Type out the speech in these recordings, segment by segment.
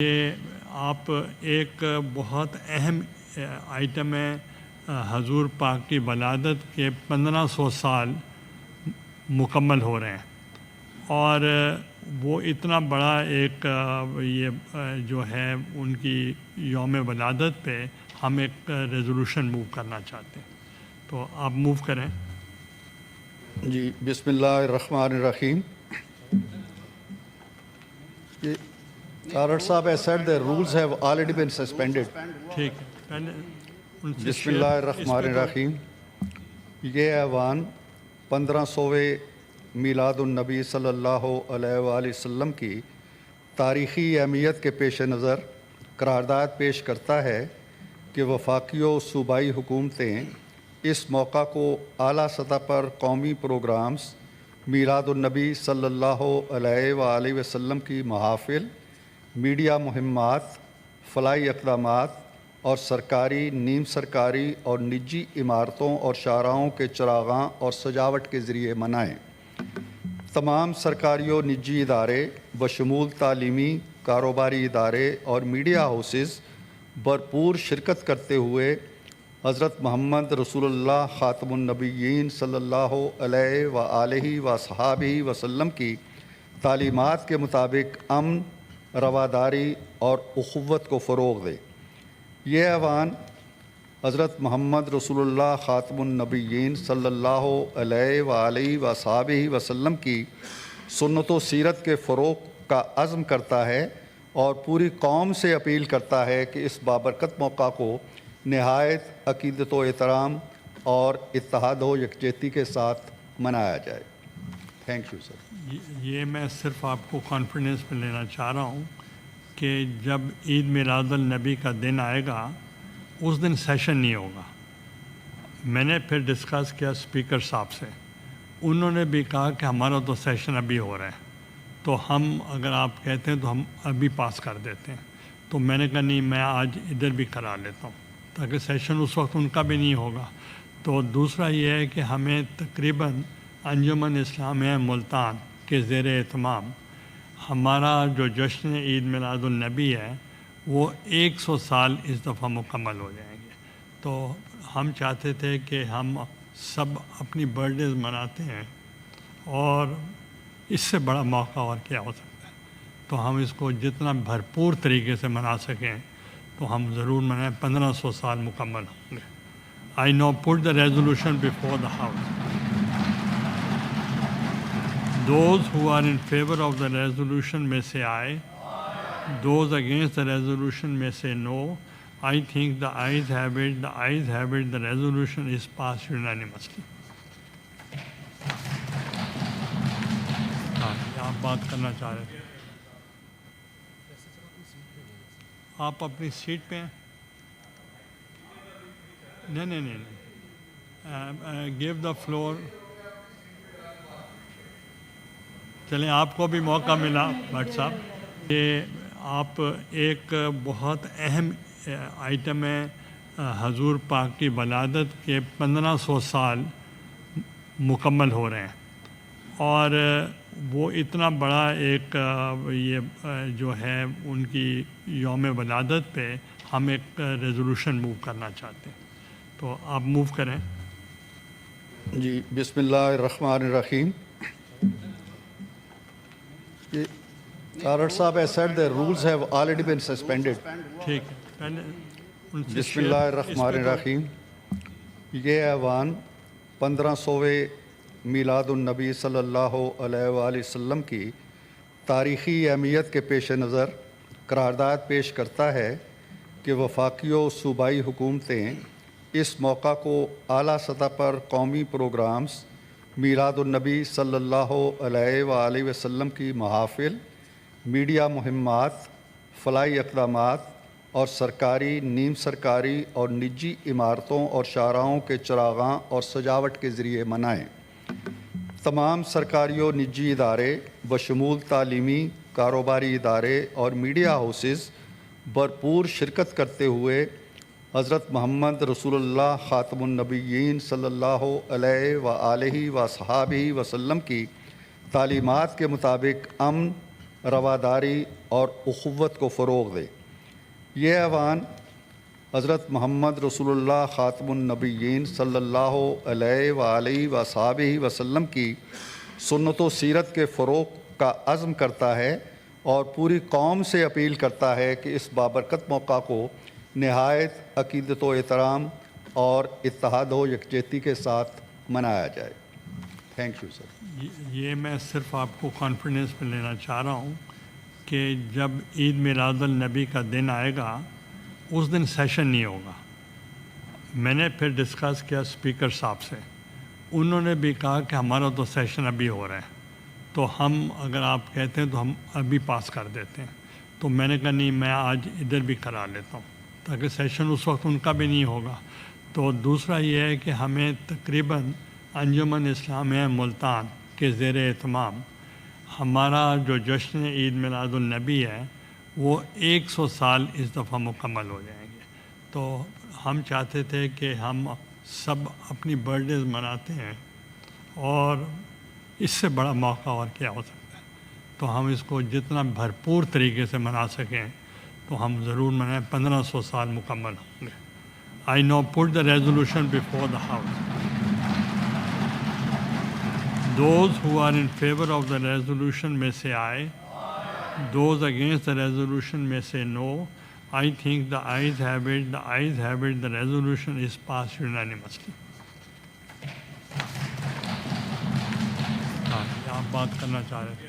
یہ آپ ایک بہت اہم آئٹم ہے حضور پاک کی ولادت کے 1500 سال مکمل ہو رہے ہیں، اور وہ اتنا بڑا ایک یہ جو ہے ان کی یوم ولادت پہ ہم ایک ریزولوشن موو کرنا چاہتے ہیں، تو آپ موو کریں۔ جی بسم اللہ الرحمن الرحیم۔ Tarar Saab has said the rules have already been suspended. ٹھیک ہے، پہلے ان سے بسم اللہ الرحمن الرحیم۔ یہ ایوان 1500ویں میلاد النبی صلی اللہ علیہ وآلہ وسلم کی تاریخی اہمیت کے پیش نظر قرارداد پیش کرتا ہے کہ وفاقی و صوبائی حکومتیں اس موقع کو اعلیٰ سطح پر قومی پروگرامز، میلاد النبی صلی اللہ علیہ وآلہ وسلم کی محافل، میڈیا مہمات، فلاحی اقدامات اور سرکاری، نیم سرکاری اور نجی عمارتوں اور شاہراہوں کے چراغاں اور سجاوٹ کے ذریعے منائیں۔ تمام سرکاری و نجی ادارے بشمول تعلیمی، کاروباری ادارے اور میڈیا ہاؤسز بھرپور شرکت کرتے ہوئے حضرت محمد رسول اللہ خاتم النبیین صلی اللہ علیہ وآلہ وصحابہ وسلم کی تعلیمات کے مطابق امن، رواداری اور اخوت کو فروغ دے۔ یہ ایوان حضرت محمد رسول اللہ خاتم النبیین صلی اللہ علیہ وآلہ وصحابہ وسلم کی سنت و سیرت کے فروغ کا عزم کرتا ہے اور پوری قوم سے اپیل کرتا ہے کہ اس بابرکت موقع کو نہایت عقیدت و احترام اور اتحاد و یکجہتی کے ساتھ منایا جائے۔ Thank you sir. یہ میں صرف آپ کو کانفیڈنس میں لینا چاہ رہا ہوں کہ جب عید میلاد النبی کا دن آئے گا اس دن سیشن نہیں ہوگا۔ میں نے پھر ڈسکس کیا اسپیکر صاحب سے، انہوں نے بھی کہا کہ ہمارا تو سیشن ابھی ہو رہا ہے، تو ہم اگر آپ کہتے ہیں تو ہم ابھی پاس کر دیتے ہیں۔ تو میں نے کہا نہیں، میں آج ادھر بھی کرا لیتا ہوں تاکہ سیشن اس وقت ان کا بھی نہیں ہوگا۔ تو دوسرا یہ ہے کہ ہمیں تقریباً انجمن اسلامیہ ملتان کے زیر اہتمام ہمارا جو جشن عید میلاد النبی ہے وہ 100 سال اس دفعہ مکمل ہو جائیں گے۔ تو ہم چاہتے تھے کہ ہم سب اپنی برتھ ڈیز مناتے ہیں، اور اس سے بڑا موقع اور کیا ہو سکتا ہے، تو ہم اس کو جتنا بھرپور طریقے سے منا سکیں تو ہم ضرور منائیں۔ 1500 سال مکمل ہوں گے۔ I now put the resolution before the House. Those who are in favor of the resolution may say aye. Those against the resolution may say no. I think the ayes have it. The ayes have it. The resolution is passed unanimously. آپ بات کرنا چاہ رہے تھے، آپ اپنی set پہ ہیں؟ نہیں، گیو دا فلور۔ چلیں، آپ کو بھی موقع ملا بھٹ صاحب۔ یہ آپ ایک بہت اہم آئٹم ہے حضور پاک کی ولادت کے 1500 سال مکمل ہو رہے ہیں، اور وہ اتنا بڑا ایک یہ جو ہے ان کی یوم ولادت پہ ہم ایک ریزولوشن موو کرنا چاہتے ہیں، تو آپ موو کریں۔ جی بسم اللہ الرحمن الرحیم۔ Tarar Saab has said the rules have already been suspended. ٹھیک ہے، پہلے ان سے بسم اللہ الرحمن الرحیم۔ یہ ایوان 1500ویں میلاد النبی صلی اللہ علیہ وآلہ وسلم کی تاریخی اہمیت کے پیش نظر قرارداد پیش کرتا ہے کہ وفاقی و صوبائی حکومتیں اس موقع کو اعلیٰ سطح پر قومی پروگرامز، میلاد النبی صلی اللہ علیہ وآلہ وسلم کی محافل، میڈیا مہمات، فلاحی اقدامات اور سرکاری، نیم سرکاری اور نجی عمارتوں اور شاہراہوں کے چراغاں اور سجاوٹ کے ذریعے منائیں۔ تمام سرکاری و نجی ادارے بشمول تعلیمی، کاروباری ادارے اور میڈیا ہاؤسز بھرپور شرکت کرتے ہوئے حضرت محمد رسول اللہ خاتم النبیین صلی اللہ علیہ وآلہ وصحابہ وسلم کی تعلیمات کے مطابق امن، رواداری اور اخوت کو فروغ دے۔ یہ ایوان حضرت محمد رسول اللہ خاتم النبیین صلی اللہ علیہ وآلہ وصحبہ وسلم کی سنت و سیرت کے فروغ کا عزم کرتا ہے اور پوری قوم سے اپیل کرتا ہے کہ اس بابرکت موقع کو نہایت عقیدت و احترام اور اتحاد و یکجہتی کے ساتھ منایا جائے۔ Thank you sir. یہ میں صرف آپ کو کانفیڈنس میں لینا چاہ رہا ہوں کہ جب عید میلاد النبی کا دن آئے گا اس دن سیشن نہیں ہوگا۔ میں نے پھر ڈسکس کیا اسپیکر صاحب سے، انہوں نے بھی کہا کہ ہمارا تو سیشن ابھی ہو رہا ہے، تو ہم اگر آپ کہتے ہیں تو ہم ابھی پاس کر دیتے ہیں۔ تو میں نے کہا نہیں، میں آج ادھر بھی کرا لیتا ہوں تاکہ سیشن اس وقت ان کا بھی نہیں ہوگا۔ تو دوسرا یہ ہے کہ ہمیں تقریباً انجمن اسلامیہ ملتان کے زیر اہتمام ہمارا جو جشن عید میلاد النبی ہے وہ 100 سال اس دفعہ مکمل ہو جائیں گے۔ تو ہم چاہتے تھے کہ ہم سب اپنی برتھ ڈیز مناتے ہیں اور اس سے بڑا موقع اور کیا ہو سکتا ہے، تو ہم اس کو جتنا بھرپور طریقے سے منا سکیں تو ہم ضرور منائیں۔ 1500 سال مکمل ہوں گے۔ I now put the resolution before the House. Those who are in favor of the resolution may say aye. Those against the resolution may say no. I think the ayes have it. The ayes have it. The resolution is passed unanimously. آپ بات کرنا چاہ رہے تھے،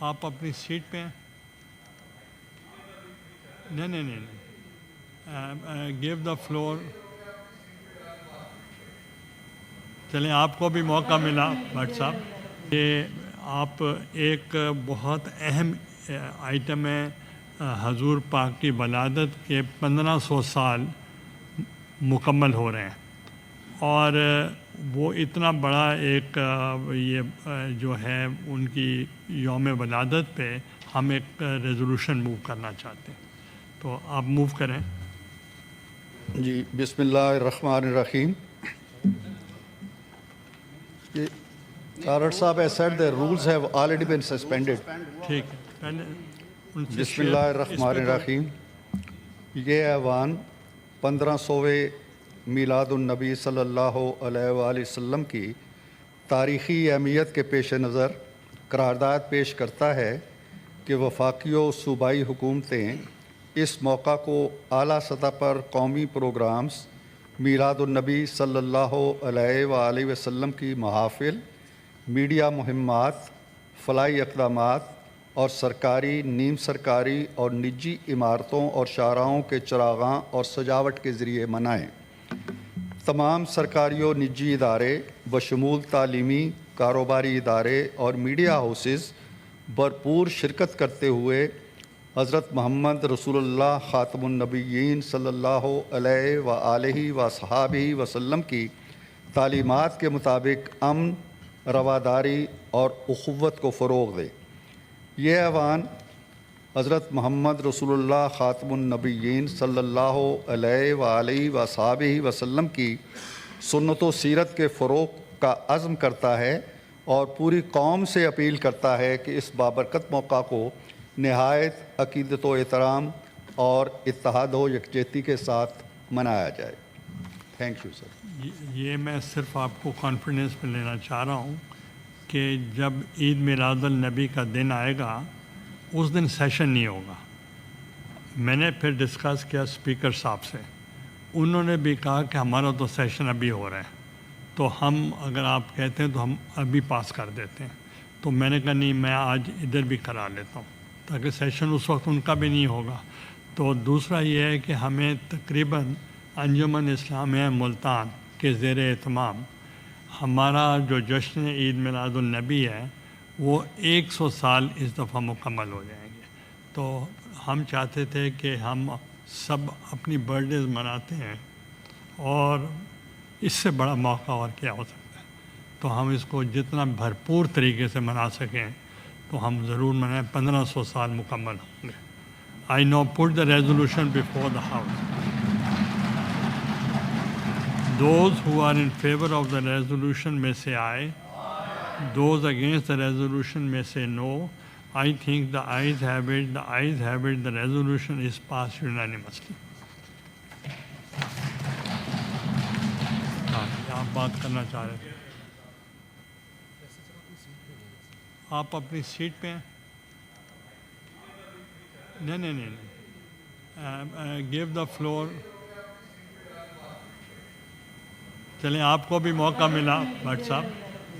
آپ اپنی set پہ ہیں؟ نہیں گیو دا فلور۔ چلیں، آپ کو بھی موقع ملا بھٹ صاحب کہ آپ ایک بہت اہم آئٹم ہے حضور پاک کی ولادت کے 1500 سال مکمل ہو رہے ہیں، اور وہ اتنا بڑا ایک یہ جو ہے ان کی یوم ولادت پہ ہم ایک ریزولوشن موو کرنا چاہتے ہیں، تو آپ موو کریں۔ جی، بسم اللہ الرحمن الرحیم۔ Tarar Sahab has said the rules have already been suspended. ٹھیک ہے، پہلے ان سے بسم اللہ الرحمن الرحیم۔ یہ ایوان 1500ویں میلاد النبی صلی اللہ علیہ وآلہ وسلم کی تاریخی اہمیت کے پیش نظر قرارداد پیش کرتا ہے کہ وفاقی و صوبائی حکومتیں اس موقع کو اعلیٰ سطح پر قومی پروگرامز، میلاد النبی صلی اللہ علیہ وآلہ وسلم کی محافل، میڈیا مہمات، فلاحی اقدامات اور سرکاری، نیم سرکاری اور نجی عمارتوں اور شاہراہوں کے چراغاں اور سجاوٹ کے ذریعے منائیں۔ تمام سرکاری و نجی ادارے بشمول تعلیمی، کاروباری ادارے اور میڈیا ہاؤسز بھرپور شرکت کرتے ہوئے حضرت محمد رسول اللہ خاتم النبیین صلی اللہ علیہ وآلہ وصحبہ وسلم کی تعلیمات کے مطابق امن، رواداری اور اخوت کو فروغ دے۔ یہ ایوان حضرت محمد رسول اللہ خاتم النبیین صلی اللہ علیہ وآلہ وصحبہ وسلم کی سنت و سیرت کے فروغ کا عزم کرتا ہے اور پوری قوم سے اپیل کرتا ہے کہ اس بابرکت موقع کو نہایت عقیدت و احترام اور اتحاد و یکجہتی کے ساتھ منایا جائے۔ Thank you sir. یہ میں صرف آپ کو کانفیڈنس میں لینا چاہ رہا ہوں کہ جب عید میلاد النبی کا دن آئے گا اس دن سیشن نہیں ہوگا۔ میں نے پھر ڈسکس کیا اسپیکر صاحب سے، انہوں نے بھی کہا کہ ہمارا تو سیشن ابھی ہو رہا ہے، تو ہم اگر آپ کہتے ہیں تو ہم ابھی پاس کر دیتے ہیں۔ تو میں نے کہا نہیں، میں آج ادھر بھی کرا لیتا ہوں تاکہ سیشن اس وقت ان کا بھی نہیں ہوگا۔ تو دوسرا یہ ہے کہ ہمیں تقریباً انجمن اسلامیہ ملتان کے زیر اہتمام ہمارا جو جشن عید میلاد النبی ہے وہ 100 سال اس دفعہ مکمل ہو جائیں گے۔ تو ہم چاہتے تھے کہ ہم سب اپنی برتھ ڈیز مناتے ہیں اور اس سے بڑا موقع اور کیا ہو سکتا ہے، تو ہم اس کو جتنا بھرپور طریقے سے منا سکیں تو ہم ضرور منائیں۔ 1500 سال مکمل ہوں گے۔ I now put the resolution before the House. Those who are in favor of the resolution may say aye. Those against the resolution may say no. I think the ayes have it, the resolution is passed unanimously. آپ بات کرنا چاہ رہے تھے. آپ اپنی set پہ ہیں؟ نہیں. Give the floor. چلیں آپ کو بھی موقع ملا بٹ صاحب.